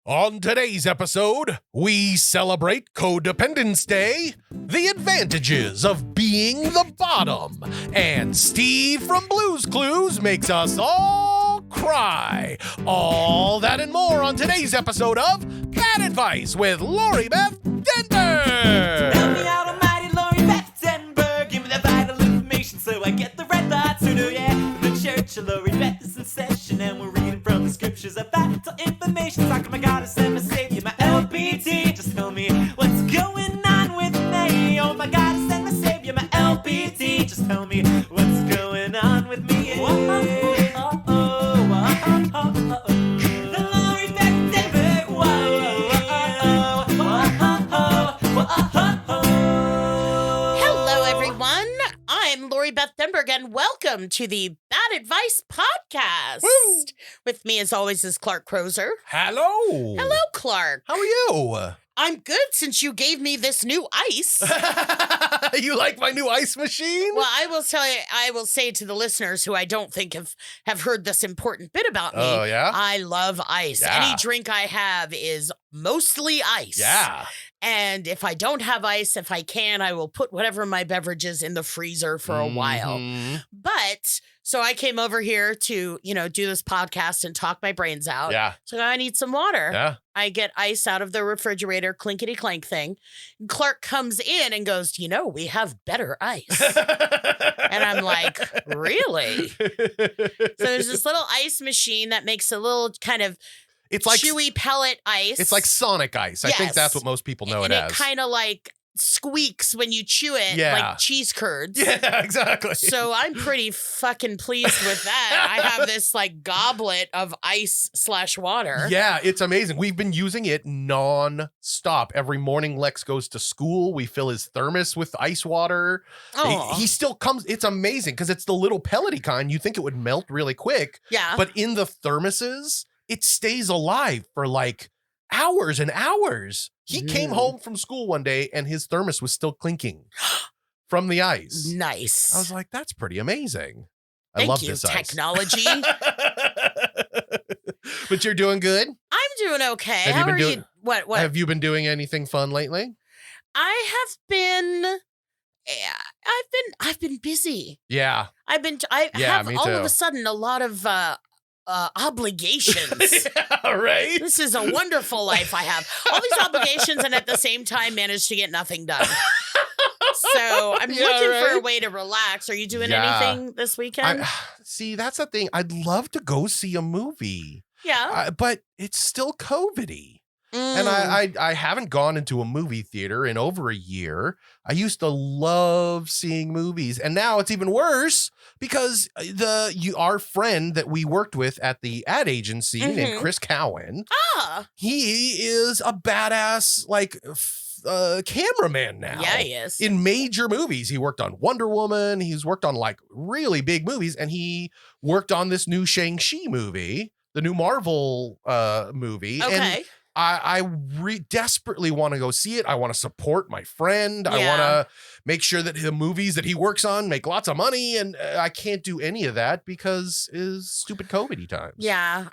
On today's episode, we celebrate Codependence Day, the advantages of being the bottom, and Steve from Blue's Clues makes us all cry. All that and more on today's episode of Bad Advice with Lori Beth Denberg. Help me out, almighty Lori Beth Denberg. Give me the vital information so I get the red light sooner, yeah. The church of Lori Beth is in session and we're reading from the scriptures of vital information. Talking my goddess and my savior, my LBT. Just tell me what's going on with me. Oh, my goddess and my savior, my LBT. Just tell me what's going on with me. The Lori Beth Denberg. Hello, everyone. I'm Lori Beth Denberg, and welcome to the Bad Advice Podcast. Woo! With me, as always, is Clark Crozer. Hello. Hello, Clark. How are you? I'm good since you gave me this new ice. You like my new ice machine? Well, I will say to the listeners who I don't think have heard this important bit about me. Oh, yeah? I love ice. Yeah. Any drink I have is mostly ice. Yeah. And if I don't have ice, if I can, I will put whatever my beverages in the freezer for a while. Mhm. But so I came over here to, do this podcast and talk my brains out. Yeah. So I need some water. Yeah. I get ice out of the refrigerator, clinkety clank thing. And Clark comes in and goes, we have better ice. And I'm like, really? So there's this little ice machine that makes a little kind of It's like chewy pellet ice. It's like Sonic ice. I think Yes. that's what most people know and it as. it kind of like squeaks when you chew it, Yeah. like cheese curds. Yeah, exactly. So I'm pretty fucking pleased with that. I have this like goblet of ice/water. Yeah, it's amazing. We've been using it non-stop. Every morning Lex goes to school. We fill his thermos with ice water. Oh, He still comes. It's amazing because it's the little pellety kind. You think it would melt really quick. yeah. But in the thermoses, it stays alive for like hours and hours. He came home from school one day and his thermos was still clinking from the ice. Nice. I was like, that's pretty amazing. I Thank love you, this ice. technology. But you're doing good? I'm doing okay. Have you How been are doing- you? What? Have you been doing anything fun lately? I have been. I've been busy. Yeah. I Yeah, have me all of too. a sudden a lot of obligations. Yeah, right? This is a wonderful life I have. All these obligations and at the same time manage to get nothing done. So I'm Yeah, looking for a right? way to relax. Are you doing Yeah. anything this weekend? See, that's the thing. I'd love to go see a movie, Yeah. but it's still COVID-y. And Mm. I haven't gone into a movie theater in over a year. I used to love seeing movies, and now it's even worse because our friend that we worked with at the ad agency named Mhm. Chris Cowan, Ah, he is a badass cameraman now. yeah, he is. In major movies. He worked on Wonder Woman. He's worked on like really big movies, and he worked on this new Shang-Chi movie, the new Marvel movie. And Okay. I desperately want to go see it. I want to support my friend. I Yeah. want to make sure that the movies that he works on make lots of money, and I can't do any of that because is stupid COVID times. Yeah,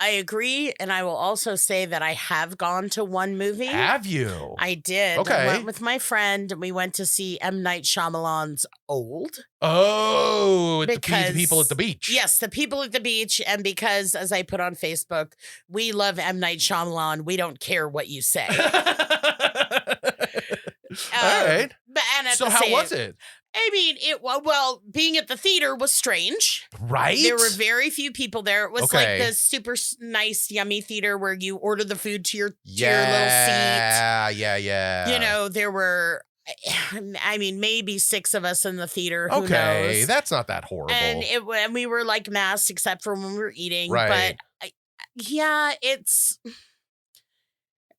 I agree, and I will also say that I have gone to one movie. Have you? I did. Okay. I went with my friend, and we went to see M. Night Shyamalan's Old. Oh, the Because- people at the beach. Yes, The People at the Beach, and because, as I put on Facebook, we love M. Night Shyamalan. We don't care what you say. All right. And at So the how same, was it? I mean, being at the theater was strange. Right? There were very few people there. It was Okay. like the super nice, yummy theater where you order the food to your little seat. Yeah. There were, I mean, maybe 6 of us in the theater. Who Okay, knows? that's not that horrible. And we were like masked except for when we were eating. Right. But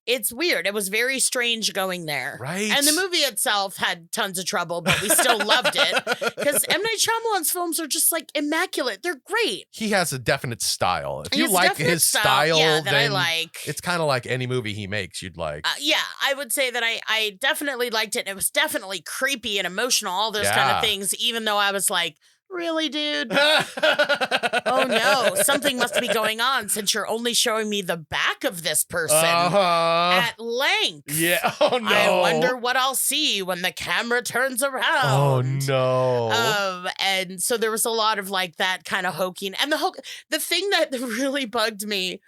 it's weird. It was very strange going there. Right. And the movie itself had tons of trouble, but we still loved it. Because M. Night Shyamalan's films are just like immaculate. They're great. He has a definite style. If He you has like definite his style, yeah, that I then like. it's kind of like any movie he makes you'd like. Yeah, I would say that I definitely liked it. It was definitely creepy and emotional, all those kind Yeah. of things, even though I was like, really, dude? Oh no, something must be going on since you're only showing me the back of this person at length. Yeah. Oh no. I wonder what I'll see when the camera turns Oh around. no. And so there was a lot of like that kind of hoking. And the thing that really bugged me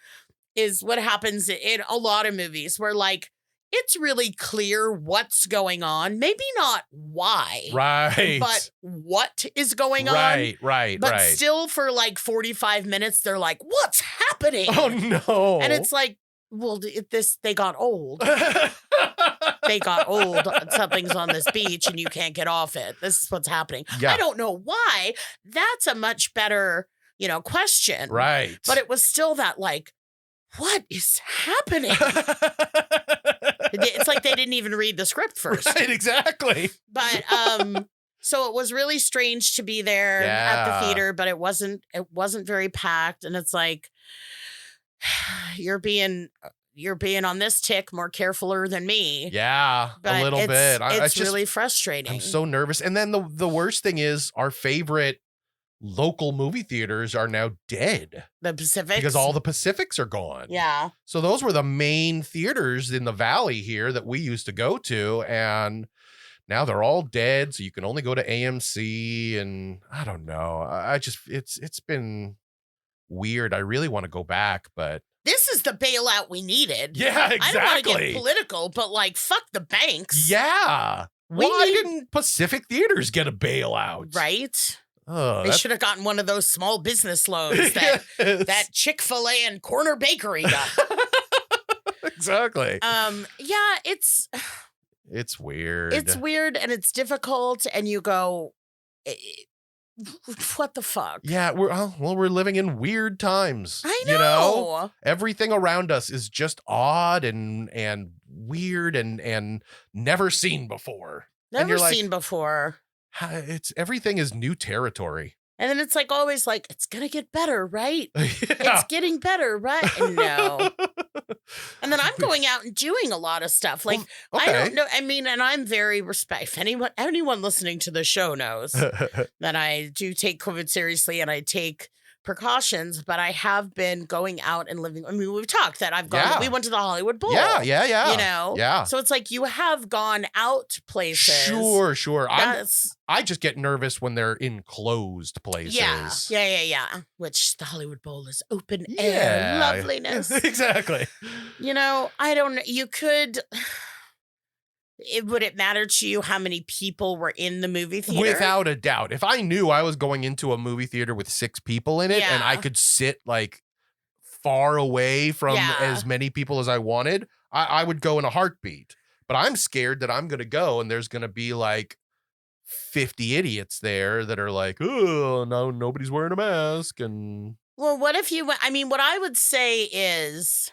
is what happens in a lot of movies where like it's really clear what's going on. Maybe not why. Right. But what is going on. Right. But still for like 45 minutes, they're like, what's happening? Oh no. And it's like, well, they got old. They got old. Something's on this beach and you can't get off it. This is what's happening. Yeah. I don't know why. That's a much better, question. Right. But it was still that like, what is happening? It's like they didn't even read the script first. Right, exactly. But so it was really strange to be there at the theater, but it wasn't very packed. And it's like you're being on this tick more carefuler than me. Yeah, but a little bit. It's really frustrating. I'm so nervous. And then the worst thing is our favorite local movie theaters are now dead. The Pacifics? Because all the Pacifics are gone. Yeah. So those were the main theaters in the valley here that we used to go to. And now they're all dead. So you can only go to AMC. And I don't know. It's been weird. I really want to go back, but this is the bailout we needed. yeah, exactly. I don't want to get political, but like, fuck the banks. Yeah. Why didn't Pacific Theaters get a bailout? Right? Oh, they should have gotten one of those small business loans that Chick-fil-A and Corner Bakery got. Exactly. Yeah, it's weird. It's weird and it's difficult, and you go, what the fuck? Yeah, we're living in weird times. I know. Everything around us is just odd and weird and never seen before. Never seen before. Everything is new territory. And then it's like always like, it's going to get better, right? Yeah. It's getting better, right? No. And then I'm going out and doing a lot of stuff. Like, okay. I don't know. I mean, and I'm very respectful. Anyone listening to the show knows that I do take COVID seriously and I take precautions, but I have been going out and living. I mean, we've talked that I've gone, we went to the Hollywood Bowl. Yeah. Yeah. So it's like you have gone out places. Sure. I just get nervous when they're in closed places. Yeah. Which the Hollywood Bowl is open air loveliness. Exactly. I don't know. You could. Would it matter to you how many people were in the movie theater? Without a doubt. If I knew I was going into a movie theater with 6 people in it and I could sit like far away from as many people as I wanted, I would go in a heartbeat. But I'm scared that I'm going to go and there's going to be like 50 idiots there that are like, oh, no, nobody's wearing a mask. And well, what if you, I mean, what I would say is,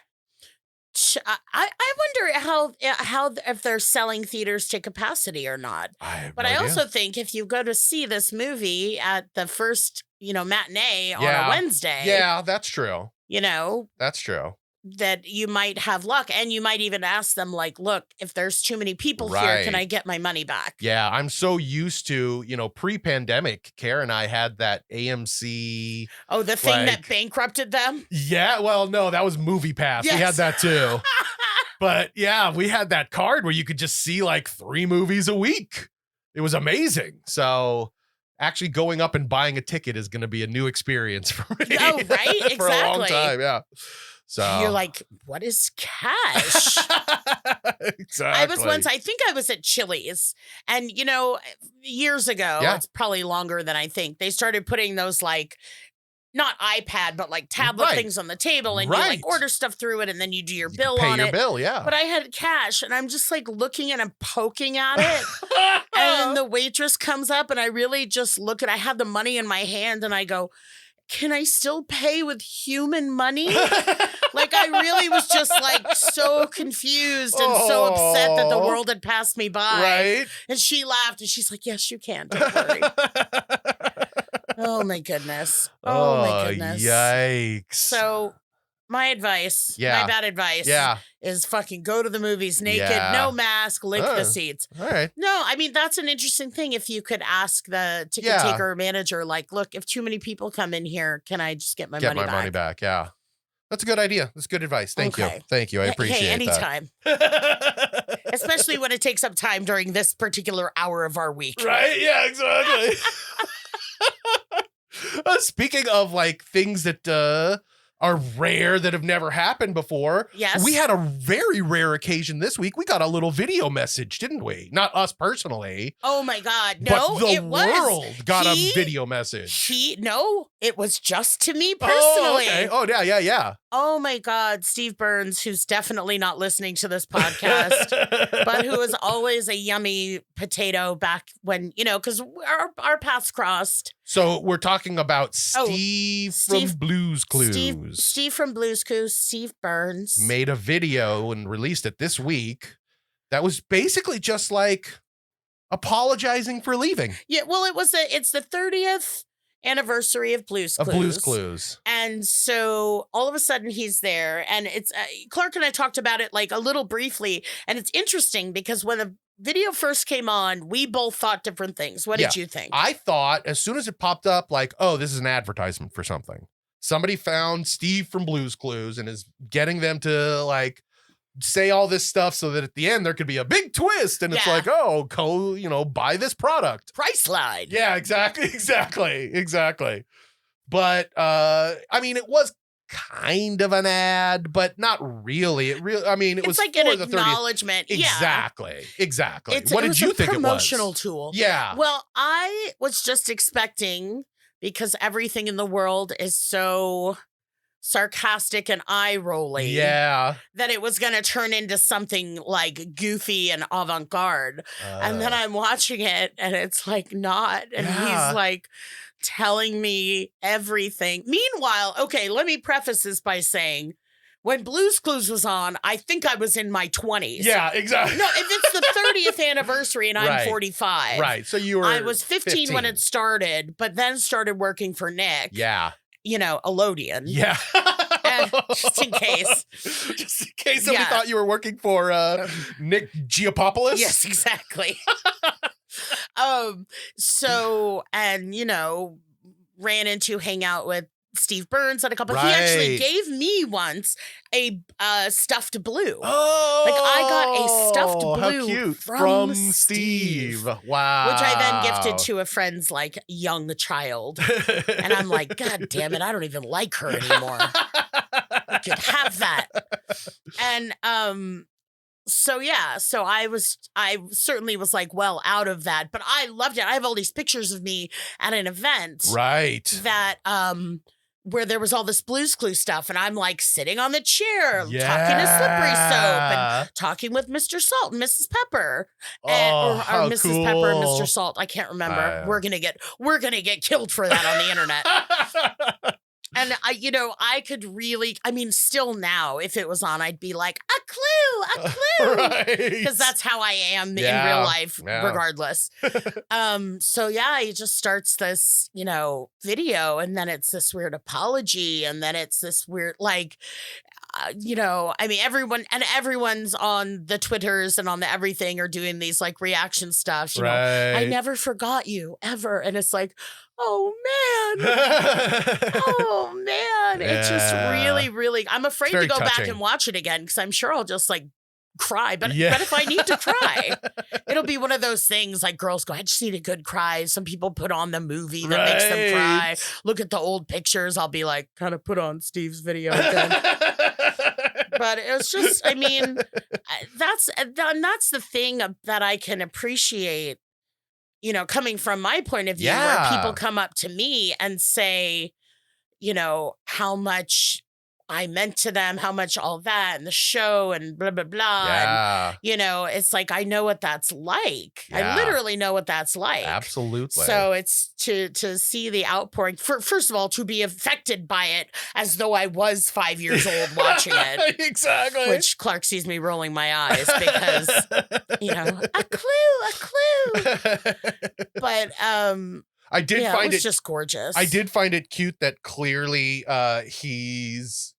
I wonder how if they're selling theaters to capacity or not. But I also think if you go to see this movie at the first, matinee on a Wednesday. Yeah, that's true. That's true. That you might have luck, and you might even ask them like, look, if there's too many people here, can I get my money back? Yeah, I'm so used to, pre-pandemic, Kara and I had that AMC. Oh, the thing that bankrupted them? Yeah, well, no, that was Movie Pass. Yes. We had that too. But yeah, we had that card where you could just see like 3 movies a week. It was amazing. So actually going up and buying a ticket is going to be a new experience for me. Oh, right? Exactly. For a long time, yeah. So you're like, what is cash? Exactly. I think I was at Chili's, and years ago, it's probably longer than I think, they started putting those like, not iPad, but like tablet things on the table, and you like order stuff through it, and then you do your bill on it. Pay your bill, yeah. But I had cash, and I'm just like looking and I'm poking at it, and then the waitress comes up, and I really just look at, I have the money in my hand, and I go, can I still pay with human money? Like, I really was just like so confused and so upset that the world had passed me by. Right. And she laughed and she's like, yes, you can. Don't worry. Oh, my goodness. Oh, my goodness. Yikes. So my advice, my bad advice is fucking go to the movies naked, Yeah. no mask, lick the seats. All right. No, I mean, that's an interesting thing. If you could ask the ticket Yeah. taker or manager, like, look, if too many people come in here, can I just get my money back? money back. Yeah. That's a good idea. That's good advice. Thank you. Okay. Thank you. I appreciate Hey, anytime. that. Especially when it takes up time during this particular hour of our week. Right? Yeah, exactly. Speaking of like things that are rare that have never happened before. Yes. We had a very rare occasion this week. We got a little video message, didn't we? Not us personally. Oh my God. No, but the it was. world got a video message. No, it was just to me Oh, personally. okay. Oh, yeah. Oh my God, Steve Burns, who's definitely not listening to this podcast, but who was always a yummy potato back when, because our paths crossed. So we're talking about Steve from Blues Clues. Steve from Blues Clues, Steve Burns. Made a video and released it this week that was basically just like apologizing for leaving. Yeah, well, it's the 30th anniversary of Blues Clues. Of Blues Clues. And so all of a sudden he's there, and it's Clark and I talked about it like a little briefly, and it's interesting because when the video first came on, we both thought different things. What did you think? I thought as soon as it popped up, like, oh, this is an advertisement for something. Somebody found Steve from Blues Clues and is getting them to like say all this stuff so that at the end there could be a big twist, and it's like, oh, buy this product. Priceline. Yeah, exactly. But I mean, it was kind of an ad, but not really. It was like for an the 30th. acknowledgement. Exactly. What did you think it was? Promotional tool. Yeah. Well, I was just expecting, because everything in the world is so sarcastic and eye-rolling, that it was going to turn into something like goofy and avant-garde. And then I'm watching it and it's like not. And he's like telling me everything. Meanwhile, okay, let me preface this by saying, when Blues Clues was on, I think I was in my 20s. Yeah, exactly. No, if it's the 30th anniversary and I'm 45. Right. So you were I was 15 when it started, but then started working for Nick. Yeah. Elodian. Yeah. Just in case. Just in case somebody thought you were working for Nick Giapopoulos. Yes, exactly. So, and, ran into hang out with Steve Burns at a couple. He actually gave me once a stuffed blue. Oh, like I got a stuffed blue how cute. from Steve. Wow. Which I then gifted to a friend's like young child. And I'm like, God damn it, I don't even like her anymore. I could have that. And so I certainly was like well out of that, but I loved it. I have all these pictures of me at an event. Right. That where there was all this Blues Clues stuff, and I'm like sitting on the chair talking to Slippery Soap and talking with Mr. Salt and Mrs. Pepper, or Mrs. Pepper and Mr. Salt. I can't remember. We're gonna get killed for that on the internet. And I could really, still now, if it was on, I'd be like, a clue, right. Because that's how I am in real life, regardless. He just starts this, video, and then it's this weird apology, and then it's this weird, everyone's on the Twitters and on the everything are doing these like reaction stuff. I never forgot you ever. And it's like, oh man. It's just really, really, I'm afraid to go back and watch it again because I'm sure I'll just like cry. But if I need to cry, it'll be one of those things like girls go, I just need a good cry. Some people put on the movie that makes them cry. Look at the old pictures. I'll be like, kind of put on Steve's video again. But it's just, that's the thing that I can appreciate, coming from my point of view, where people come up to me and say, how much I meant to them, how much all that and the show and blah, blah, blah. Yeah. And, it's like, I know what that's like. Yeah. I literally know what that's like. Absolutely. So it's to see the outpouring, first of all, to be affected by it as though I was 5 years old watching it. Exactly. Which Clark sees me rolling my eyes because, a clue. But, I did find it was just gorgeous. I did find it cute that clearly he's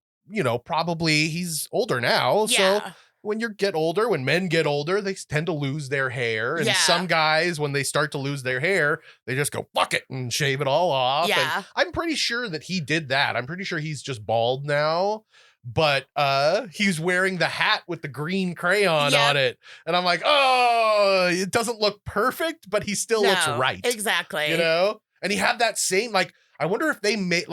probably he's older now. So Yeah. when when men get older, they tend to lose their hair. And Yeah. some guys, when they start to lose their hair, they just go, fuck it, and shave it all off. Yeah. And I'm pretty sure that he did that. I'm pretty sure he's just bald now. But he's wearing the hat with the green crayon on it. And I'm like, oh, it doesn't look perfect, but he still looks right. Exactly. And he had that same, I wonder if they made,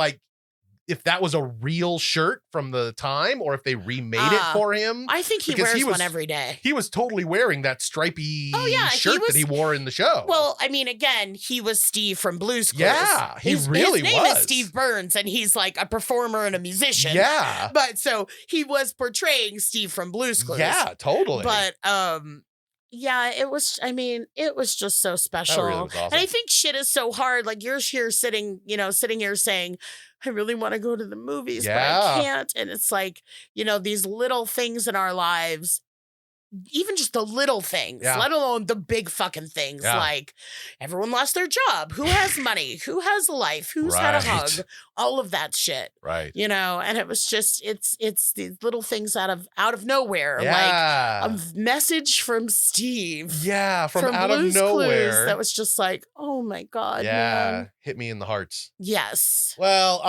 if that was a real shirt from the time or if they remade it for him. I think he wears one every day. He was totally wearing that stripy shirt that he wore in the show. Well, I mean, again, he was Steve from Blues Clues. Yeah, his name is Steve Burns, and he's like a performer and a musician. Yeah. But so he was portraying Steve from Blues Clues. Yeah, totally. But yeah, it was just so special. Really was awesome. And I think shit is so hard. Like you're here sitting here saying, I really want to go to the movies, but I can't. And it's like, these little things in our lives, even just the little things, let alone the big fucking things, like everyone lost their job. Who has money? Who has life? Who's had a hug? All of that shit. Right. And it was just, it's these little things out of nowhere. Yeah. Like a message from Steve. Yeah. From out Blues of nowhere. Clues that was just like, oh my God. Yeah. Man. Hit me in the hearts. Yes. Well,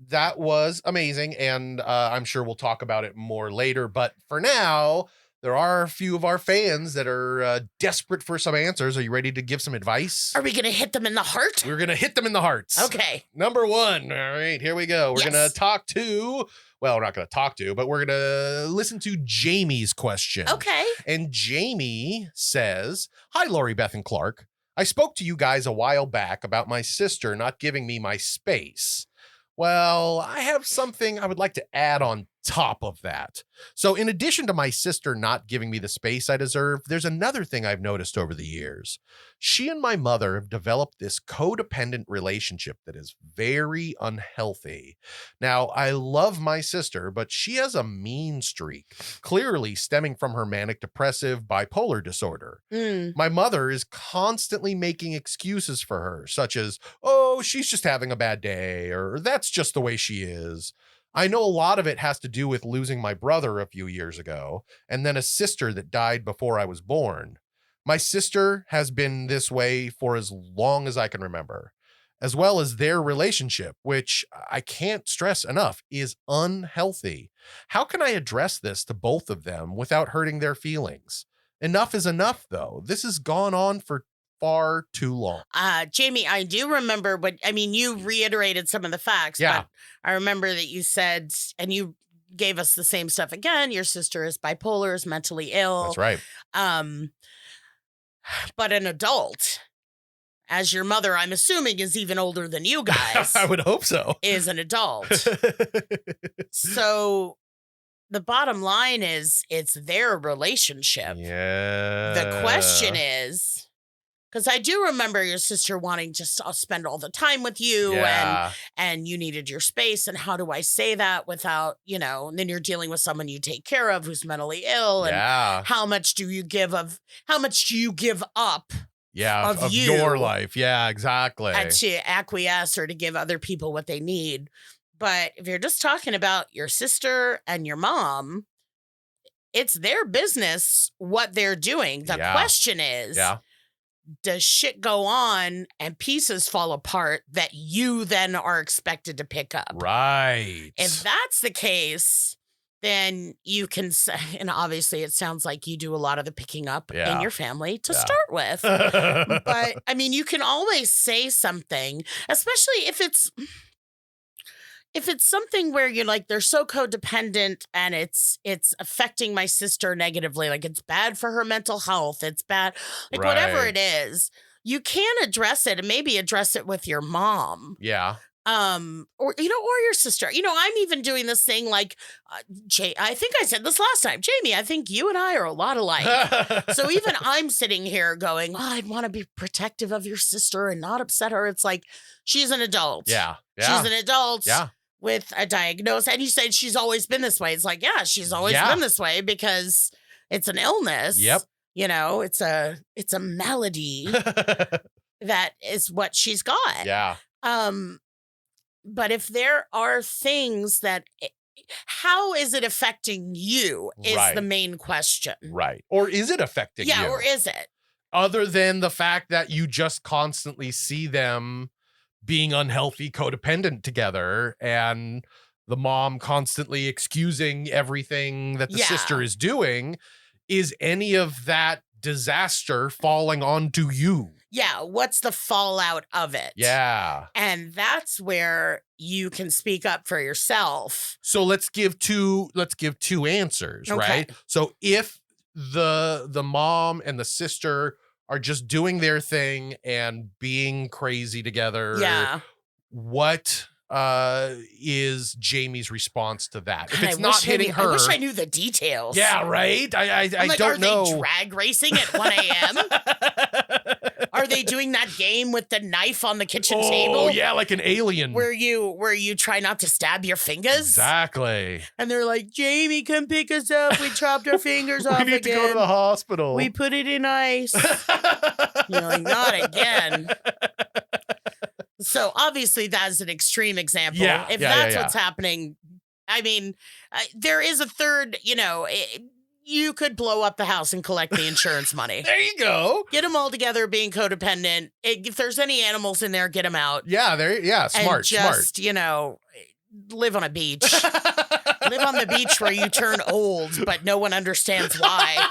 that was amazing. And I'm sure we'll talk about it more later. But for now, there are a few of our fans that are desperate for some answers. Are you ready to give some advice? Are we going to hit them in the heart? We're going to hit them in the hearts. Okay. Number one. All right, here we go. We're going to talk to, well, we're not going to talk to, but we're going to listen to Jamie's question. Okay. And Jamie says, hi, Lori, Beth, and Clark. I spoke to you guys a while back about my sister not giving me my space. Well, I have something I would like to add on top of that. So in addition to my sister not giving me the space I deserve, there's another thing I've noticed over the years. She and my mother have developed this codependent relationship that is very unhealthy. Now, I love my sister, but she has a mean streak, clearly stemming from her manic depressive bipolar disorder. My mother is constantly making excuses for her, such as, oh, she's just having a bad day, or that's just the way she is. I know a lot of it has to do with losing my brother a few years ago, and then a sister that died before I was born. My sister has been this way for as long as I can remember, as well as their relationship, which I can't stress enough is unhealthy. How can I address this to both of them without hurting their feelings? Enough is enough, though. This has gone on for far too long. Jamie, I do remember, but I mean, you reiterated some of the facts, but I remember that you said, and you gave us the same stuff again, your sister is bipolar, is mentally ill. That's right. But an adult, as your mother, I'm assuming, is even older than you guys. I would hope so. Is an adult. So the bottom line is it's their relationship. Yeah. The question is, because I do remember your sister wanting to spend all the time with you and you needed your space. And how do I say that without, and then you're dealing with someone you take care of who's mentally ill. And how much do you give up of your life? Yeah, exactly. To acquiesce or to give other people what they need. But if you're just talking about your sister and your mom, it's their business what they're doing. The question is, does shit go on and pieces fall apart that you then are expected to pick up? Right. If that's the case, then you can say, and obviously it sounds like you do a lot of the picking up in your family to start with. But I mean, you can always say something, especially if it's something where you're like, they're so codependent and it's affecting my sister negatively, like it's bad for her mental health, it's bad, like whatever it is, you can address it and maybe address it with your mom. Yeah. Or your sister. I'm even doing this thing like, I think I said this last time, Jamie, I think you and I are a lot alike. So even I'm sitting here going, I'd want to be protective of your sister and not upset her. It's like, she's an adult. Yeah. She's an adult. Yeah. With a diagnosis. And you said she's always been this way. It's like, she's always been this way because it's an illness. Yep. It's a malady that is what she's got. Yeah. But if there are things that how is it affecting you is Right. the main question. Right. Or is it affecting you? Yeah, or is it? Other than the fact that you just constantly see them being unhealthy, codependent together, and the mom constantly excusing everything that the Yeah. sister is doing, is any of that disaster falling onto you? Yeah, what's the fallout of it? Yeah. And that's where you can speak up for yourself. So let's give two answers, Okay. right? So if the mom and the sister are just doing their thing and being crazy together, Yeah. what is Jamie's response to that? If God, it's I not wish I hitting knew- her, I wish I knew the details. yeah, right. I I'm like, don't are know. they drag racing at 1 a.m.? Are they doing that game with the knife on the kitchen table? Oh yeah, like an alien. Where you try not to stab your fingers? Exactly. And they're like, Jamie, come pick us up. We chopped our fingers off We need again. to go to the hospital. We put it in ice. You're like, not again. So obviously that's an extreme example. Yeah, If yeah, that's yeah, what's happening, I mean, there is a third, you could blow up the house and collect the insurance money. There you go. Get them all together being codependent. If there's any animals in there, get them out. Yeah, smart, And just, live on a beach. Live on the beach where you turn old, but no one understands why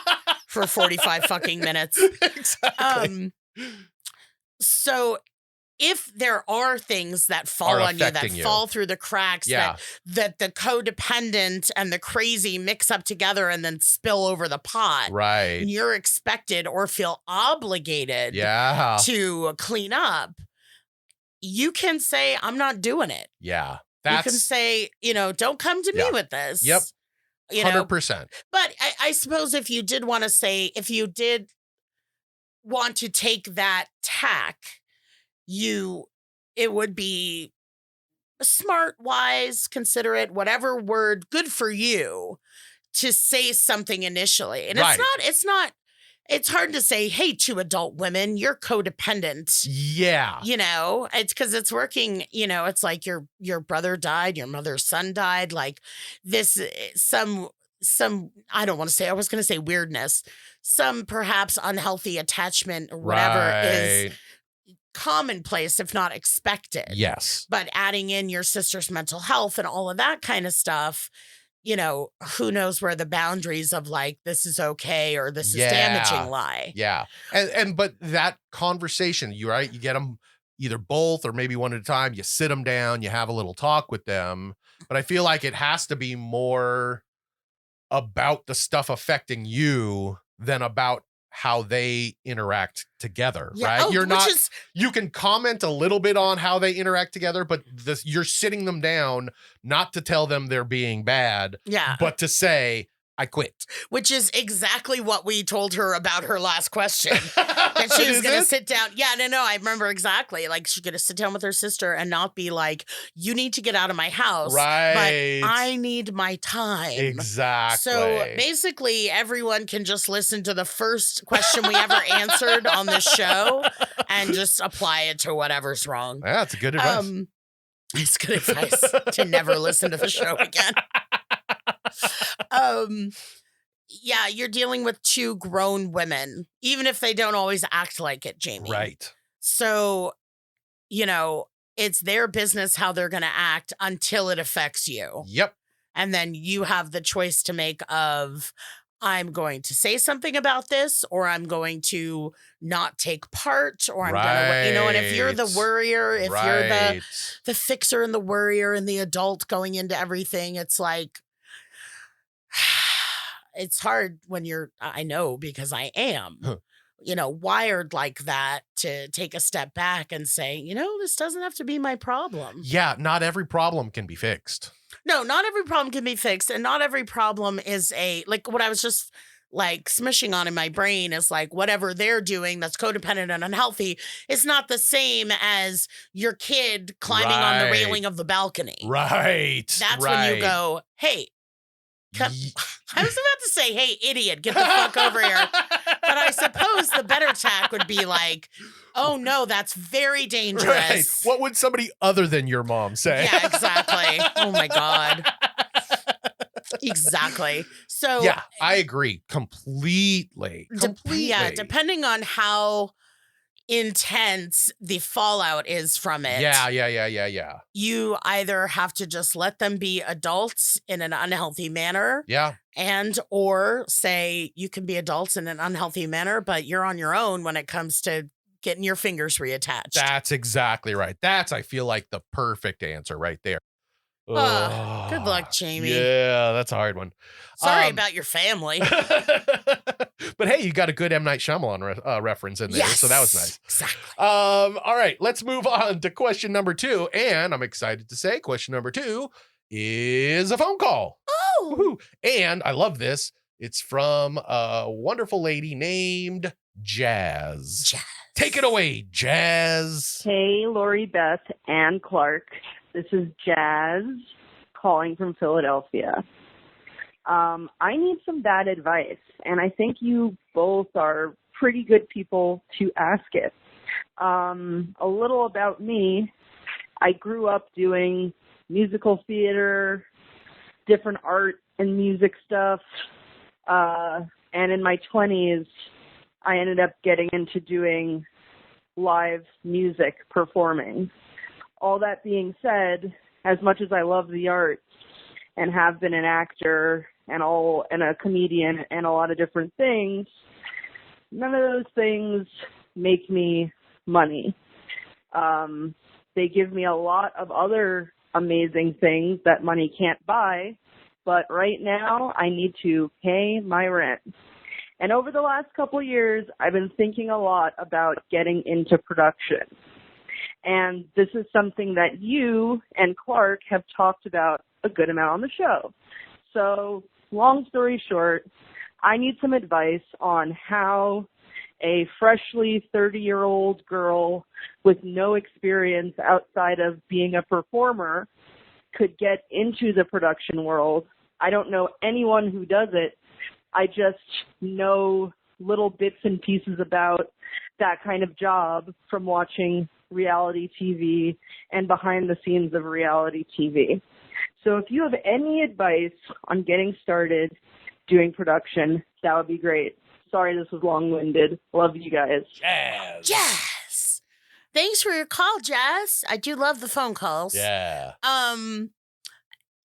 for 45 fucking minutes. Exactly. So if there are things that fall Are on you, that affecting you. fall through the cracks, Yeah. that the codependent and the crazy mix up together and then spill over the pot, Right. you're expected or feel obligated Yeah. to clean up, you can say, I'm not doing it. Yeah. You can That's say, don't come to me Yeah. with this. Yep. You know, 100%. but I suppose if you did want to say, if you did want to take that tack, it would be smart, wise, considerate, whatever word, good for you to say something initially. And Right. it's hard to say, hey, to adult women, you're codependent. Yeah. It's because it's working, it's like your brother died, your mother's son died, like this, some, I don't want to say, I was going to say weirdness, some perhaps unhealthy attachment or whatever is Right. commonplace, if not expected. Yes. But adding in your sister's mental health and all of that kind of stuff, who knows where the boundaries of like, this is okay or this is Yeah. damaging lie. Yeah. But that conversation, you get them either both or maybe one at a time, you sit them down, you have a little talk with them. But I feel like it has to be more about the stuff affecting you than about how they interact together, Yeah. right? You can comment a little bit on how they interact together, but you're sitting them down not to tell them they're being bad, Yeah. but to say, I quit. Which is exactly what we told her about her last question. That she was Is going to it? sit down. Yeah, no, I remember exactly. Like, she's going to sit down with her sister and not be like, you need to get out of my house. Right. But I need my time. Exactly. So basically, everyone can just listen to the first question we ever answered on this show and just apply it to whatever's wrong. Yeah, that's good advice. It's good advice to never listen to the show again. Yeah, you're dealing with two grown women, even if they don't always act like it, Jamie. Right. So, it's their business how they're going to act until it affects you. Yep. And then you have the choice to make of, I'm going to say something about this, or I'm going to not take part, or I'm going to, and if you're the Right. worrier, if you're Right. the fixer and the worrier and the adult going into everything, it's like, it's hard when I know because I am, Huh. Wired like that to take a step back and say, this doesn't have to be my problem. Yeah, not every problem can be fixed. No, not every problem can be fixed. And not every problem is like what I was just like smishing on in my brain is like whatever they're doing that's codependent and unhealthy is not the same as your kid climbing on the Right. railing of the balcony. Right. That's when you go, hey, I was about to say, hey, idiot, get the fuck over here. But I suppose the better tack would be like, oh no, that's very dangerous. Right. What would somebody other than your mom say? Yeah, exactly. Oh my God. Exactly. So Yeah, I agree completely. yeah, depending on how intense the fallout is from it. Yeah. You either have to just let them be adults in an unhealthy manner. Yeah. And or say you can be adults in an unhealthy manner, but you're on your own when it comes to getting your fingers reattached. That's exactly right. That's, I feel like, the perfect answer right there. Good luck, Jamie. Yeah, that's a hard one. Sorry about your family. But hey, you got a good M. Night Shyamalan reference in there, Yes, so that was nice. Exactly. All right, let's move on to question number 2. And I'm excited to say question number 2 is a phone call. Oh. Woo-hoo. And I love this. It's from a wonderful lady named Jazz. Take it away, Jazz. Hey, Lori, Beth, and Clark. This is Jazz calling from Philadelphia. I need some bad advice, and I think you both are pretty good people to ask it. A little about me. I grew up doing musical theater, different art and music stuff, and in my 20s, I ended up getting into doing live music performing. All that being said, as much as I love the arts and have been an actor and a comedian and a lot of different things, none of those things make me money. They give me a lot of other amazing things that money can't buy, but right now I need to pay my rent. And over the last couple of years, I've been thinking a lot about getting into production. And this is something that you and Clark have talked about a good amount on the show. So, long story short, I need some advice on how a freshly 30-year-old girl with no experience outside of being a performer could get into the production world. I don't know anyone who does it. I just know little bits and pieces about that kind of job from watching reality TV and behind the scenes of reality TV. So if you have any advice on getting started doing production, that would be great. Sorry this was long-winded. Love you guys. Jazz. Thanks for your call, Jazz. I do love the phone calls. Yeah.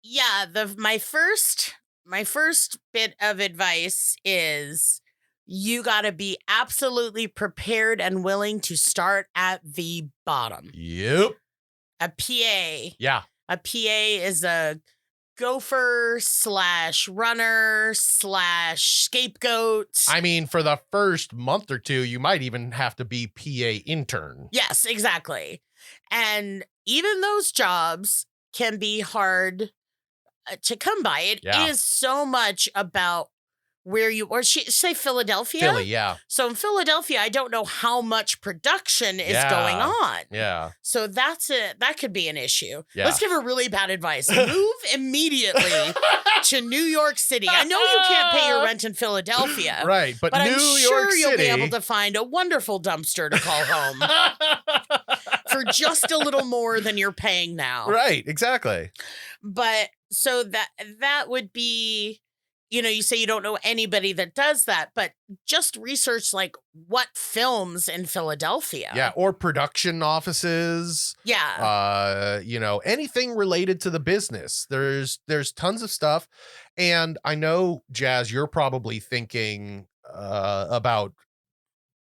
Yeah, my first bit of advice is you got to be absolutely prepared and willing to start at the bottom. Yep. A PA. Yeah. A PA is a gopher / runner / scapegoat. I mean, for the first month or two, you might even have to be PA intern. Yes, exactly. And even those jobs can be hard to come by. It is so much about where you, or say Philadelphia. Philly, yeah. So in Philadelphia, I don't know how much production is going on. Yeah. So that could be an issue. Yeah. Let's give her really bad advice. Move immediately to New York City. I know you can't pay your rent in Philadelphia. Right, but New I'm sure York you'll be City- able to find a wonderful dumpster to call home for just a little more than you're paying now. Right, exactly. But so that would be, you say you don't know anybody that does that, but just research like what films in Philadelphia. Yeah, or production offices. Yeah. Anything related to the business. There's tons of stuff. And I know, Jazz, you're probably thinking about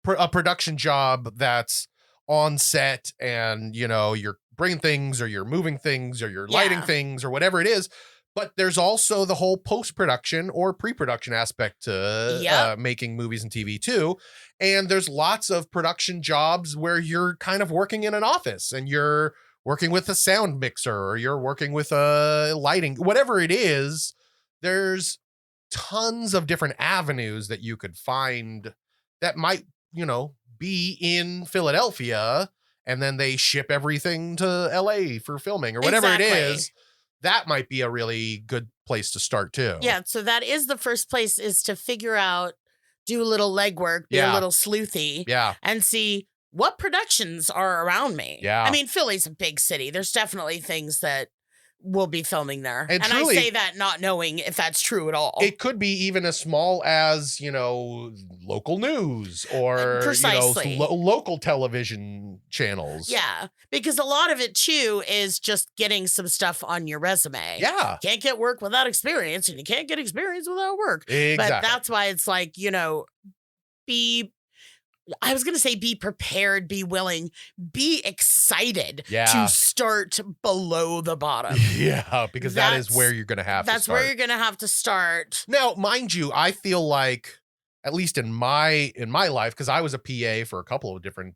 a production job that's on set and, you're bringing things or you're moving things or you're lighting things or whatever it is. But there's also the whole post-production or pre-production aspect to making movies and TV too. And there's lots of production jobs where you're kind of working in an office and you're working with a sound mixer or you're working with a lighting, whatever it is. There's tons of different avenues that you could find that might, be in Philadelphia, and then they ship everything to LA for filming or whatever it is. That might be a really good place to start too. Yeah. So that is the first place, is to figure out, do a little legwork, be a little sleuthy, and see what productions are around me. Yeah. I mean, Philly's a big city. There's definitely things that will be filming there. And I truly- say that not knowing if that's true at all. It could be even as small as, local news or, Precisely. local television channels. Yeah, because a lot of it too is just getting some stuff on your resume. Yeah. Can't get work without experience, and you can't get experience without work. Exactly. But that's why it's like, I was going to say be prepared, be willing, be excited to start below the bottom. Yeah, because that is where you're going to have to start. That's where you're going to have to start. Now, mind you, I feel like, at least in my life, because I was a PA for a couple of different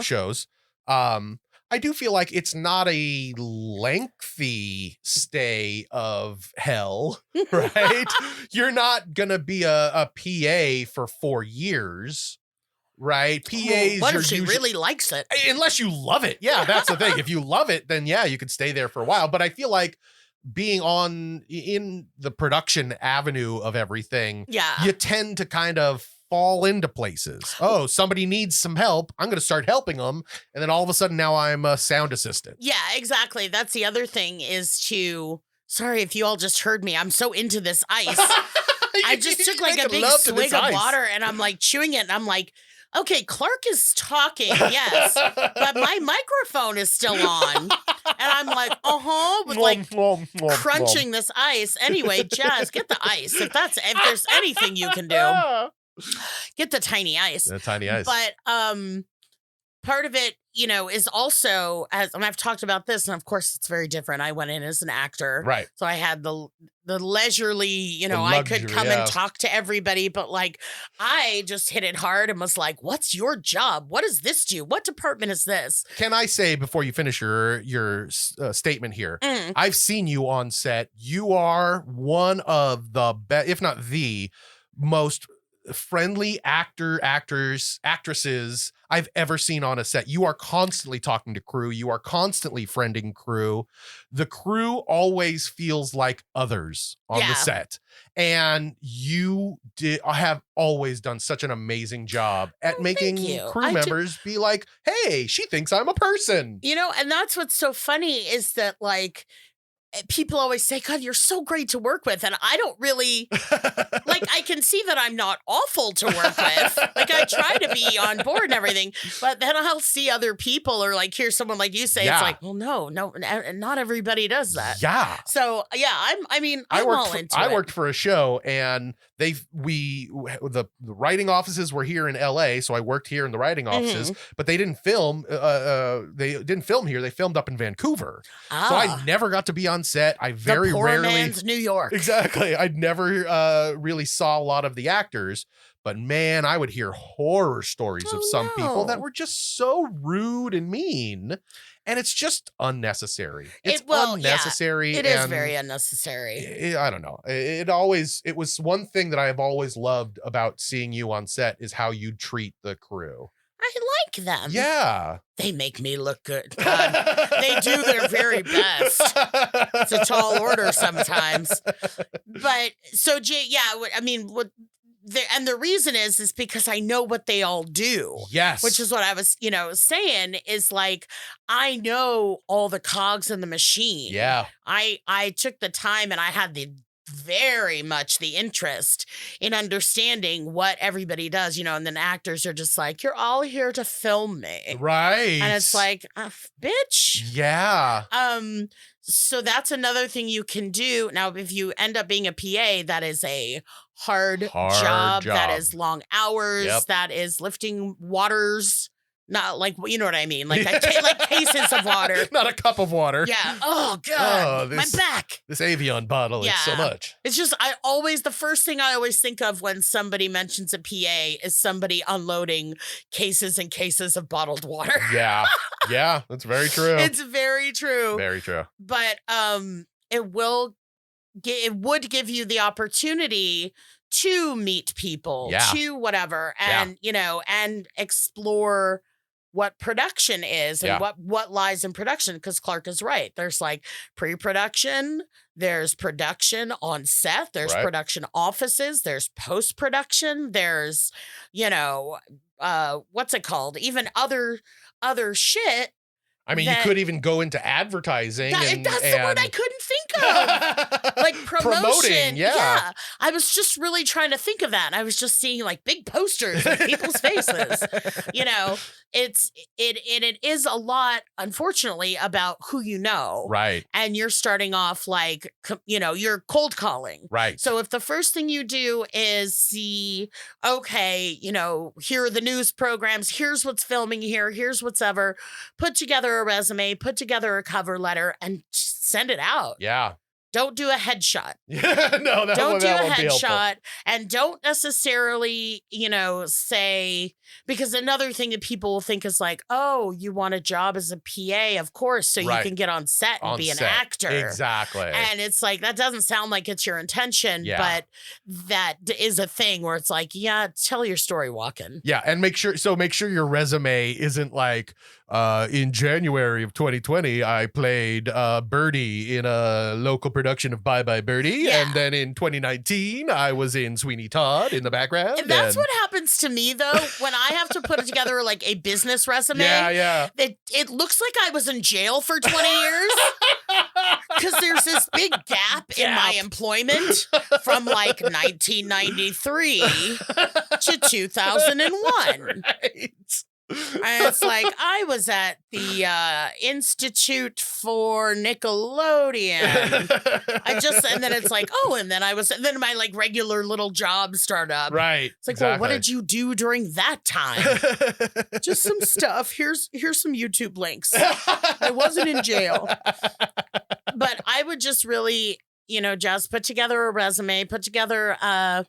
shows, I do feel like it's not a lengthy stay of hell, right? You're not going to be a PA for 4 years. Right? PAs. What if she really likes it? Unless you love it. Yeah, that's the thing. If you love it, then yeah, you could stay there for a while. But I feel like being in the production avenue of everything, you tend to kind of fall into places. Oh, somebody needs some help. I'm going to start helping them. And then all of a sudden now I'm a sound assistant. Yeah, exactly. That's the other thing is sorry if you all just heard me. I'm so into this ice. I just took like a big swig of water and I'm like chewing it and I'm like, okay, Clark is talking, yes, but my microphone is still on. And I'm like, with like crunching this ice. Anyway, Jazz, get the ice. If there's anything you can do, get the tiny ice. The tiny ice. But part of it, is also, and I've talked about this, and of course it's very different. I went in as an actor. Right. So I had the leisurely, The I could luxury, come and talk to everybody, but like I just hit it hard and was like, what's your job? What does this do? What department is this? Can I say before you finish your statement here, I've seen you on set. You are one of the best, if not the most friendly actresses I've ever seen on a set. You are constantly talking to crew. You are constantly friending crew. The crew always feels like others on the set. And you have always done such an amazing job at making crew members be like, hey, she thinks I'm a person. And that's what's so funny is that like, people always say, God, you're so great to work with. And I don't really, I can see that I'm not awful to work with. Like, I try to be on board and everything. But then I'll see other people or, hear someone like you say, it's like, well, no, not everybody does that. Yeah. So, yeah, I'm all into it. I worked for a show and the writing offices were here in LA. So I worked here in the writing offices, but they didn't film. They didn't film here. They filmed up in Vancouver. So I never got to be on set. I very the poor rarely man's New York. Exactly. I never really saw a lot of the actors, but man, I would hear horror stories of some people that were just so rude and mean, and it's just unnecessary. It's unnecessary. It is very unnecessary. I don't know. It was one thing that I have always loved about seeing you on set is how you treat the crew. I like them. Yeah. They make me look good. God, they do their very best. It's a tall order sometimes. But so, Jay, the reason is because I know what they all do. Yes. Which is what I was, saying is like, I know all the cogs in the machine. Yeah. I took the time and I had very much the interest in understanding what everybody does, and then actors are just like, you're all here to film me. Right. And it's like, bitch. Yeah. So that's another thing you can do. Now, if you end up being a PA, that is a hard job. That is long hours. That is lifting waters. Not like, you know what I mean? Like cases of water. Not a cup of water. Yeah. Oh, God. My back. This Avion bottle is so much. It's just, the first thing I always think of when somebody mentions a PA is somebody unloading cases and cases of bottled water. Yeah. Yeah. That's very true. It's very true. Very true. But it would give you the opportunity to meet people, to whatever, and, and explore what production is and what lies in production, because Clark is right. There's like pre-production, there's production on set, there's production offices, there's post-production, there's, what's it called? Even other shit. I mean, you could even go into advertising. That's the word I couldn't think of. Like promotion. Promoting, yeah. I was just really trying to think of that. I was just seeing like big posters of people's faces. You know, it is a lot, unfortunately, about who you know. Right. And you're starting off like, you know, you're cold calling. Right. So if the first thing you do is see, okay, you know, here are the news programs, here's what's filming here, here's what's ever, put together a resume, put together a cover letter, and send it out. Yeah. Don't do a headshot. No, don't do a headshot, and don't necessarily, you know, say, because another thing that people will think is like, oh, you want a job as a PA, of course, so you can get on set and be an actor. Exactly. And it's like, that doesn't sound like it's your intention, but that is a thing where it's like, yeah, tell your story walking. Yeah, and make sure your resume isn't like, in January of 2020, I played Birdie in a local production of Bye Bye Birdie. And then in 2019, I was in Sweeney Todd in the background. And that's what happens to me, though, when I have to put together like a business resume. Yeah. It looks like I was in jail for 20 years. Because there's this big gap in my employment from like 1993 to 2001. Right. And it's like, I was at the Institute for Nickelodeon. And then it's like, oh, and then my like regular little jobs start up. Right. It's like, well, what did you do during that time? Just some stuff. Here's some YouTube links. I wasn't in jail. But I would just really, you know, just put together a resume, put together a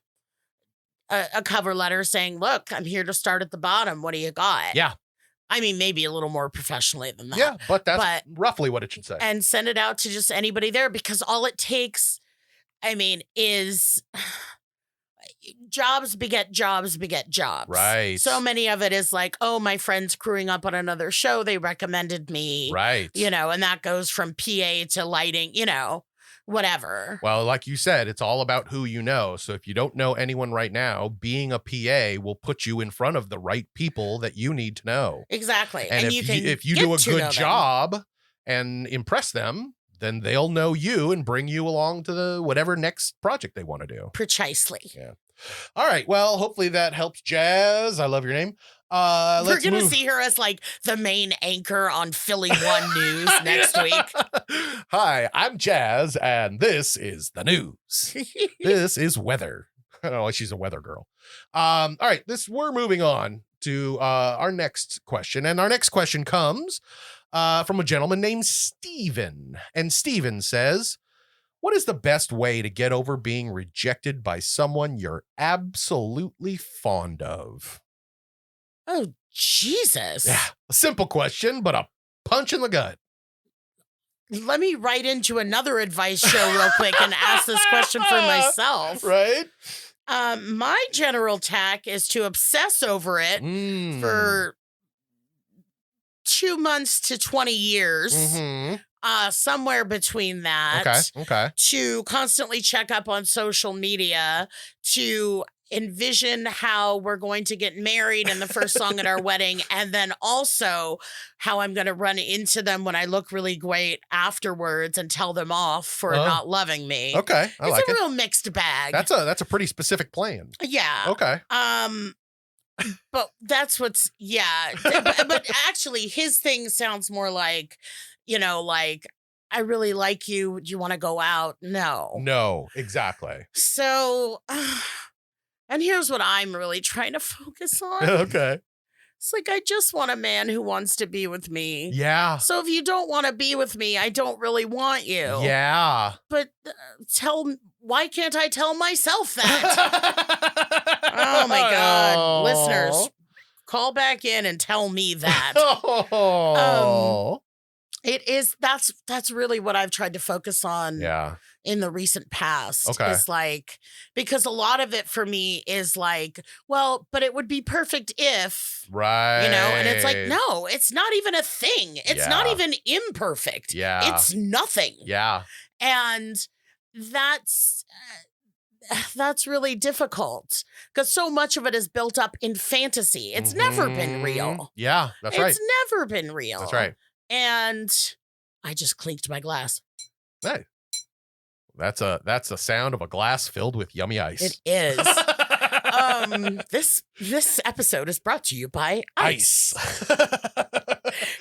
cover letter saying, look, I'm here to start at the bottom. What do you got? Yeah. I mean, maybe a little more professionally than that. Yeah, but that's roughly what it should say. And send it out to just anybody there, because all it takes, I mean, is jobs beget jobs beget jobs. Right. So many of it is like, oh, my friend's crewing up on another show. They recommended me. Right. You know, and that goes from PA to lighting, you know. Whatever. Well, like you said, it's all about who you know. So if you don't know anyone right now, being a PA will put you in front of the right people that you need to know. Exactly. And if you do a good job and impress them, then they'll know you and bring you along to the whatever next project they want to do. Precisely. Yeah. All right. Well, hopefully that helps, Jazz. I love your name. We're going to see her as like the main anchor on Philly One News next week. Hi, I'm Jazz, and this is the news. This is weather. Oh, she's a weather girl. All right, we're moving on to our next question. And our next question comes from a gentleman named Steven. And Steven says, what is the best way to get over being rejected by someone you're absolutely fond of? Oh, Jesus. Yeah, a simple question, but a punch in the gut. Let me write into another advice show real quick and ask this question for myself. Right? My general tack is to obsess over it for 2 months to 20 years. Mm-hmm. Somewhere between that. Okay. To constantly check up on social media, to envision how we're going to get married in the first song at our wedding, and then also how I'm going to run into them when I look really great afterwards and tell them off for not loving me. Okay, it's a real mixed bag. That's a pretty specific plan. Yeah. Okay. But that's what's but actually his thing sounds more like, you know, like, I really like you. Do you want to go out? No, exactly. So, and here's what I'm really trying to focus on. Okay. It's like, I just want a man who wants to be with me. Yeah. So if you don't want to be with me, I don't really want you. Yeah. But why can't I tell myself that? Oh my God. Listeners, call back in and tell me that. That's really what I've tried to focus on. Yeah. In the recent past. Okay. Is like, because a lot of it for me is like, well, but it would be perfect if, right. You know, and it's like, no, it's not even a thing. It's not even imperfect. Yeah. It's nothing. Yeah. And that's really difficult because so much of it is built up in fantasy. It's never been real. Yeah, that's right. It's never been real. That's right. And I just clinked my glass. Hey, that's a sound of a glass filled with yummy ice. It is. This episode is brought to you by Ice.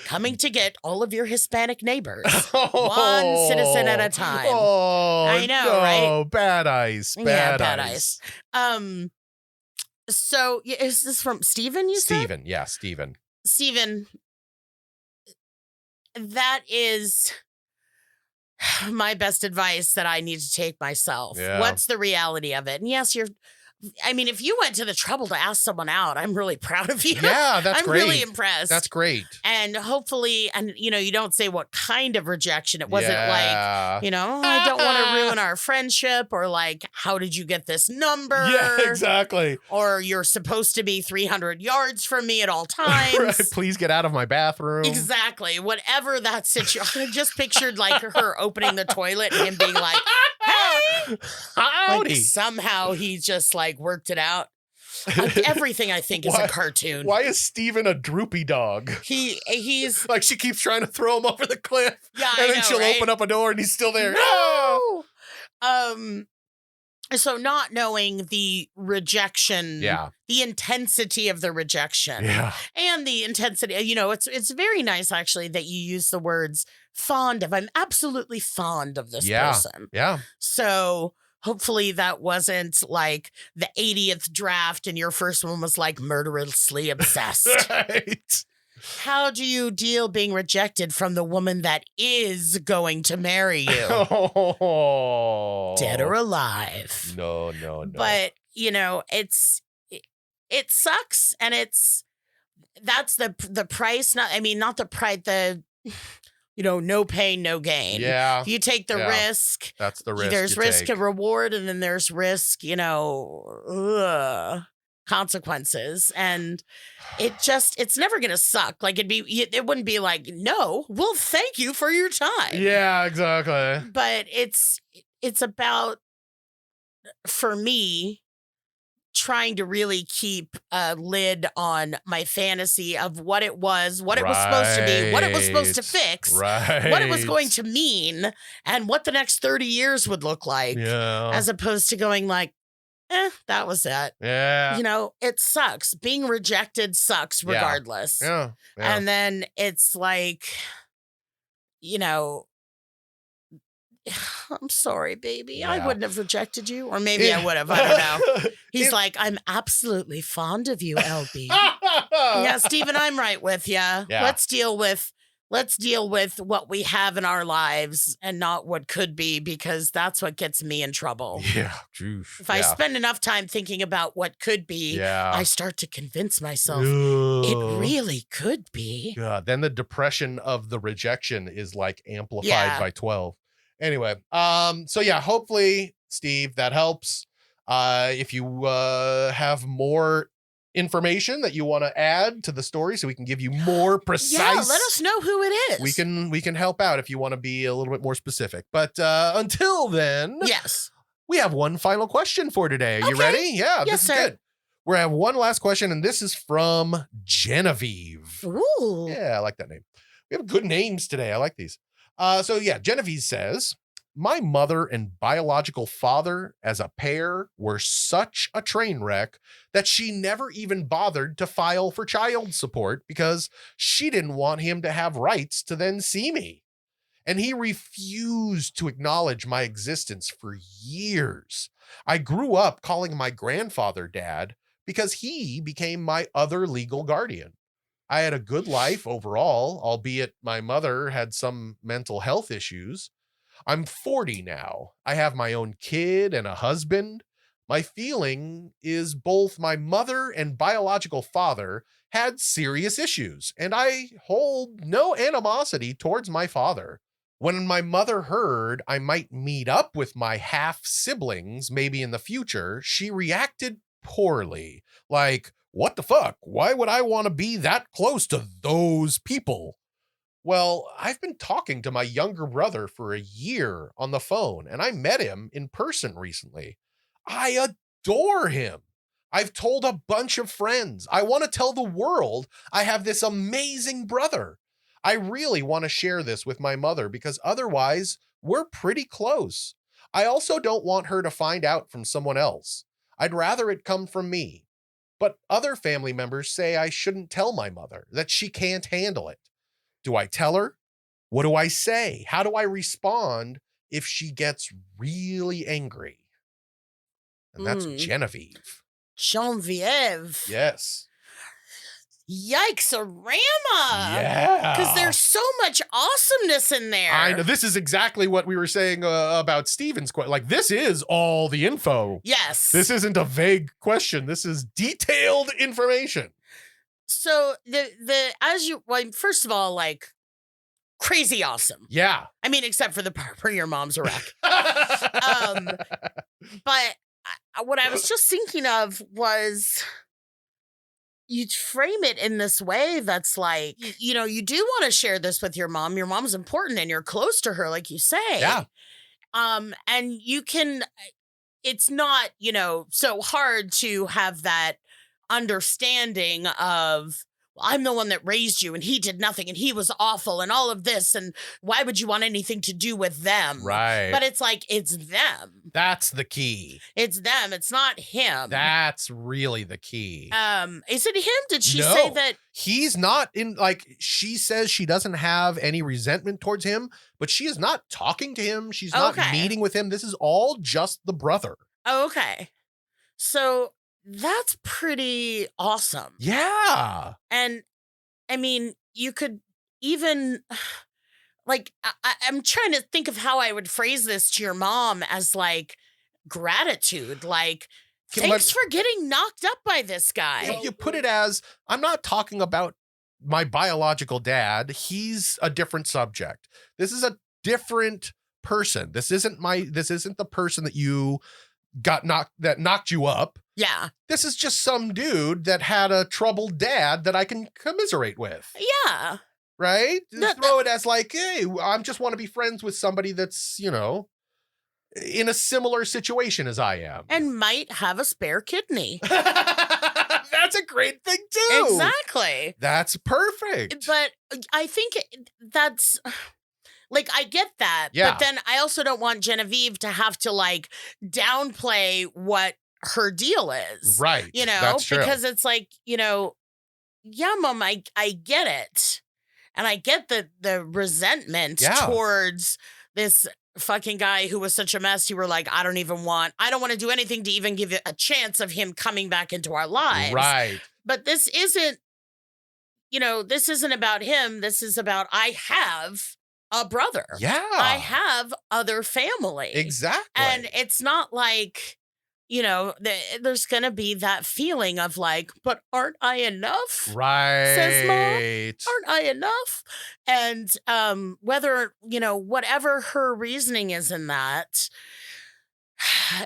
Coming to get all of your Hispanic neighbors, one citizen at a time. Oh, I know, no, right? Bad ice. Bad ice. So is this from Steven, you said? Steven, yeah, Steven. Steven, that is my best advice that I need to take myself. Yeah. What's the reality of it? And yes, if you went to the trouble to ask someone out, I'm really proud of you. Yeah, that's great. I'm really impressed. That's great. And hopefully, you don't say what kind of rejection. It wasn't like, I don't want to ruin our friendship, or like, how did you get this number? Yeah, exactly. Or you're supposed to be 300 yards from me at all times. Right, please get out of my bathroom. Exactly. Whatever that situation. I just pictured like her opening the toilet and him being like, hey. Howdy. Like, somehow he just like worked it out. Everything I think is a cartoon. Why is Steven a droopy dog? He's like, she keeps trying to throw him over the cliff. Yeah, and I then know, she'll right? open up a door and he's still there. No. So not knowing the rejection, the intensity of the rejection, and the intensity, it's very nice actually that you use the words fond of. I'm absolutely fond of this person. Yeah. So hopefully that wasn't like the 80th draft and your first one was like murderously obsessed. Right. How do you deal being rejected from the woman that is going to marry you? Oh. Dead or alive. No. But, it sucks, and that's the price. Not the price, no pain, no gain. Yeah. You take the risk. That's the risk. There's you risk take. and reward, and then there's risk, consequences. And it's never going to suck. Like it wouldn't be like, no, well, thank you for your time. Yeah, exactly. But it's about, for me, trying to really keep a lid on my fantasy of what it was supposed to be, what it was supposed to fix, what it was going to mean, and what the next 30 years would look like, as opposed to going like, that was it. Yeah. It sucks. Being rejected sucks regardless. Yeah. And then it's like, I'm sorry, baby. Yeah. I wouldn't have rejected you. Or maybe I would have. I don't know. He's like, I'm absolutely fond of you, LB. Yeah, Steven, I'm right with you. Yeah. Let's deal with what we have in our lives and not what could be, because that's what gets me in trouble. Yeah. If I spend enough time thinking about what could be, I start to convince myself it really could be. Yeah. Then the depression of the rejection is like amplified by 12. Anyway, so yeah, hopefully, Steve, that helps. If you have more information that you want to add to the story so we can give you more precise. Yeah, let us know who it is. We can help out if you want to be a little bit more specific. But until then, yes, we have one final question for today. Are you ready? Yeah, yes, this is good. We have one last question, and this is from Genevieve. Ooh. Yeah, I like that name. We have good names today. I like these. So yeah, Genevieve says, my mother and biological father as a pair were such a train wreck that she never even bothered to file for child support because she didn't want him to have rights to then see me. And he refused to acknowledge my existence for years. I grew up calling my grandfather dad because he became my other legal guardian. I had a good life overall, albeit my mother had some mental health issues. I'm 40 now. I have my own kid and a husband. My feeling is both my mother and biological father had serious issues, and I hold no animosity towards my father. When my mother heard I might meet up with my half siblings maybe in the future, she reacted poorly. Like, what the fuck? Why would I want to be that close to those people? Well, I've been talking to my younger brother for a year on the phone, and I met him in person recently. I adore him. I've told a bunch of friends. I want to tell the world I have this amazing brother. I really want to share this with my mother because otherwise we're pretty close. I also don't want her to find out from someone else. I'd rather it come from me. But other family members say I shouldn't tell my mother, that she can't handle it. Do I tell her? What do I say? How do I respond if she gets really angry? And that's Genevieve. Genevieve. Yes. Yikes-a-rama. Yeah. Because there's so much awesomeness in there. I know. This is exactly what we were saying about Steven's question. Like, this is all the info. Yes. This isn't a vague question. This is detailed information. So first of all, like, crazy awesome. Yeah. I mean, except for the part where your mom's a wreck. But what I was just thinking of was, you'd frame it in this way that's like, you know, you do want to share this with your mom. Your mom's important and you're close to her, like you say. Yeah. And you can, it's not, you know, so hard to have that understanding of, I'm the one that raised you and he did nothing and he was awful and all of this. And why would you want anything to do with them? Right. But it's like, it's them. That's the key. It's them. It's not him. That's really the key. Is it him? Did she No. say that? He's not in, like, she says she doesn't have any resentment towards him, but she is not talking to him. She's not Okay. meeting with him. This is all just the brother. Oh, okay. So that's pretty awesome. Yeah. And I mean, you could even, like, I'm trying to think of how I would phrase this to your mom as like gratitude. Like, thanks for getting knocked up by this guy. You put it as, I'm not talking about my biological dad. He's a different subject. This is a different person. This isn't the person that you that knocked you up. Yeah. This is just some dude that had a troubled dad that I can commiserate with. Yeah. Right? Throw it as like, hey, I just want to be friends with somebody that's, you know, in a similar situation as I am. And might have a spare kidney. That's a great thing too. Exactly. That's perfect. But I think that's, like, I get that. Yeah. But then I also don't want Genevieve to have to, like, downplay what her deal is. Right. You know, That's true. because it's like, you know, yeah, Mom, I get it. And I get the resentment towards this fucking guy who was such a mess. You were like, I don't want to do anything to even give it a chance of him coming back into our lives. Right. But this isn't, you know, this isn't about him. This is about, I have a brother. Yeah. I have other family. Exactly. And it's not like, you know, there's going to be that feeling of like, but aren't I enough? Right. Says Mom. Aren't I enough? And whether, you know, whatever her reasoning is in that,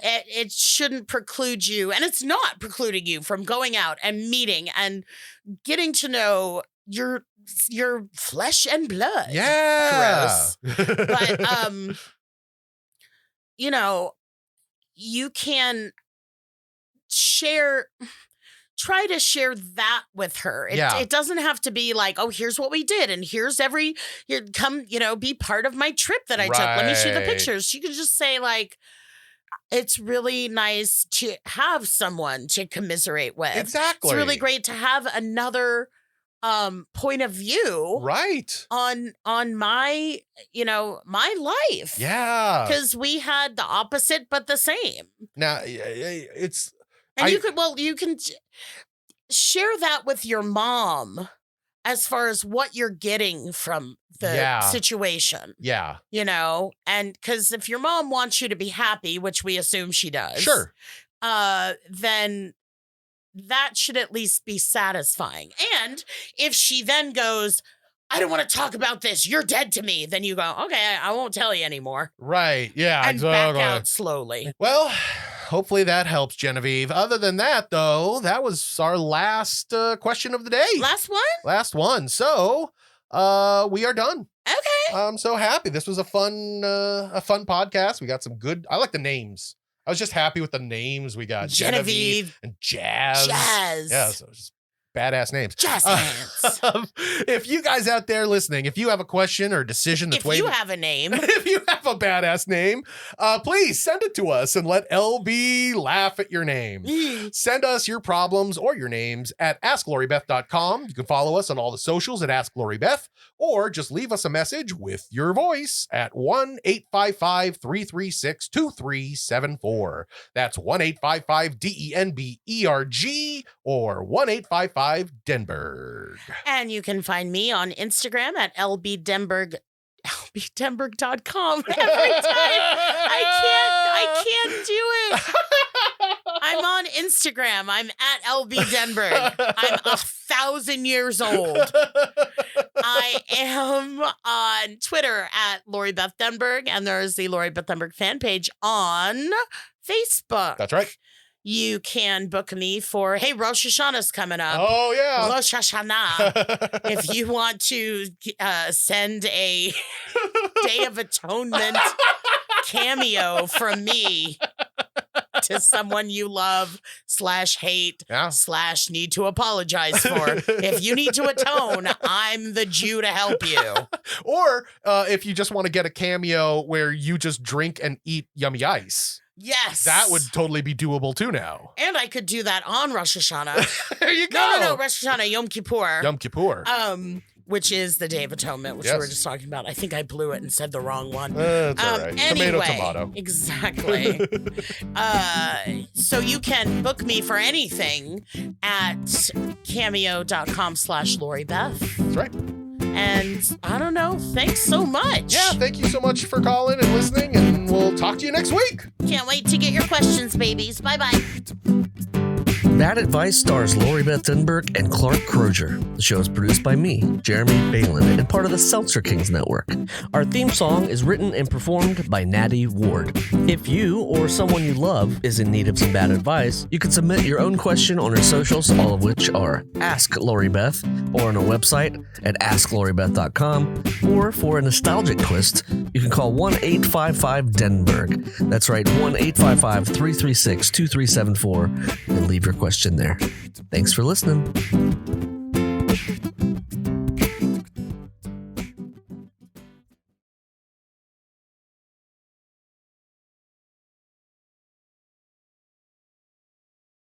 it shouldn't preclude you. And it's not precluding you from going out and meeting and getting to know your flesh and blood. Yeah. Gross. But, you know, you can try to share that with her. It doesn't have to be like, oh, here's what we did. And here's come, you know, be part of my trip that I took. Let me see the pictures. You could just say like, it's really nice to have someone to commiserate with. Exactly. It's really great to have another point of view on my, you know, my life. Yeah. Because we had the opposite but the same. Now it's and you can share that with your mom as far as what you're getting from the situation. Yeah. You know, and because if your mom wants you to be happy, which we assume she does. Sure. Then that should at least be satisfying. And if she then goes, I don't want to talk about this, you're dead to me, then you go, okay, I won't tell you anymore. Right. Yeah. And exactly. back out slowly. Well, hopefully that helps, Genevieve. Other than that, though, that was our last question of the day. Last one? Last one. So we are done. Okay. I'm so happy. This was a fun podcast. We got some good, I like the names. I was just happy with the names we got. Genevieve and Jazz. Jazz. Yeah, so just badass names. Jazz hands. If you guys out there listening, if you have a question or decision that's If you have a name. if you have a badass name, please send it to us and let LB laugh at your name. Send us your problems or your names at AskLoriBeth.com. You can follow us on all the socials at AskLoriBeth, or just leave us a message with your voice at 1-855-336-2374. That's 1-855-DENBERG or 1-855-Denberg. And you can find me on Instagram at lbdenberg. lbdenberg.com. Every time. I can't do it. I'm on Instagram. I'm at lbdenberg. I'm 1,000 years old. I am on Twitter at Lori Beth Denberg, and there's the Lori Beth Denberg fan page on Facebook. That's right. You can book me for, hey, Rosh Hashanah's coming up. Oh, yeah. Rosh Hashanah. If you want to send a Day of Atonement cameo from me to someone you love /hate / need to apologize for. If you need to atone, I'm the Jew to help you. Or if you just want to get a cameo where you just drink and eat yummy ice. Yes. That would totally be doable too now. And I could do that on Rosh Hashanah. There you go. No, Rosh Hashanah, Yom Kippur. Yom Kippur. Which is the Day of Atonement, which we were just talking about. I think I blew it and said the wrong one. That's all right. Anyway, Tomato. Exactly. So you can book me for anything at cameo.com/LoriBeth. That's right. And I don't know. Thanks so much. Yeah, thank you so much for calling and listening, and we'll talk to you next week. Can't wait to get your questions, babies. Bye-bye. Bad Advice stars Lori Beth Denberg and Clark Crozer. The show is produced by me, Jeremy Balon, and part of the Seltzer Kings network. Our theme song is written and performed by Natty Ward. If you or someone you love is in need of some bad advice, you can submit your own question on our socials, all of which are Ask Lori Beth, or on our website at AskLoriBeth.com, or for a nostalgic twist, you can call 1-855-DENBERG. That's right, 1-855-336-2374, and leave your question there. Thanks for listening.